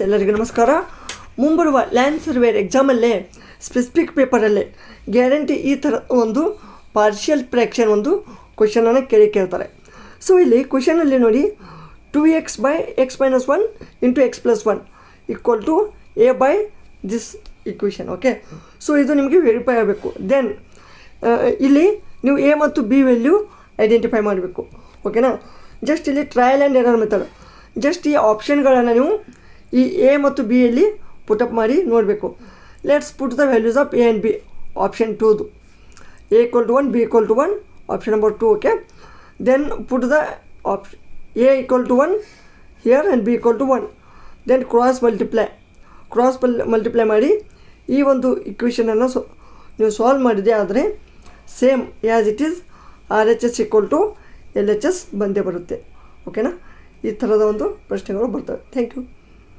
ಎಲ್ಲರಿಗೂ ನಮಸ್ಕಾರ. ಮುಂಬರುವ ಲ್ಯಾಂಡ್ ಸರ್ವೇರ್ ಎಕ್ಸಾಮಲ್ಲೇ ಸ್ಪೆಸಿಫಿಕ್ ಪೇಪರಲ್ಲೇ ಗ್ಯಾರಂಟಿ ಈ ಥರ ಒಂದು ಪಾರ್ಷಿಯಲ್ ಫ್ರ್ಯಾಕ್ಷನ್ ಒಂದು ಕ್ವಶನನ್ನು ಕೇಳ್ತಾರೆ. ಸೊ ಇಲ್ಲಿ ಕ್ವಶನಲ್ಲಿ ನೋಡಿ 2x by x minus 1 into x plus 1 equal to a by this equation. Okay, so ಇದು ನಿಮಗೆ ವೆರಿಫೈ ಆಗಬೇಕು. ದೆನ್ ಇಲ್ಲಿ ನೀವು ಎ ಮತ್ತು ಬಿ ವ್ಯಾಲ್ಯೂ ಐಡೆಂಟಿಫೈ ಮಾಡಬೇಕು. ಓಕೆನಾ, ಜಸ್ಟ್ ಇಲ್ಲಿ trial and error method, just ಈ ಆಪ್ಷನ್ಗಳನ್ನು ನೀವು ಈ ಎ ಮತ್ತು ಬಿ ಯಲ್ಲಿ ಪುಟಪ್ ಮಾಡಿ ನೋಡಬೇಕು. Let's put the values of A and B. Option 2ದು a equal to 1, b equal to 1, option number 2. Okay, then put the option a equal to 1 here and b equal to 1, then cross multiply ಮಾಡಿ ಈ ಒಂದು ಇಕ್ವೇಷನನ್ನು ನೀವು solve ಮಾಡಿದೆ ಆದರೆ same as it is RHS equal to LHS ಬಂದೇ ಬರುತ್ತೆ. ಓಕೆನಾ, ಈ ಥರದ ಒಂದು ಪ್ರಶ್ನೆಗಳು ಬರ್ತವೆ. Thank you.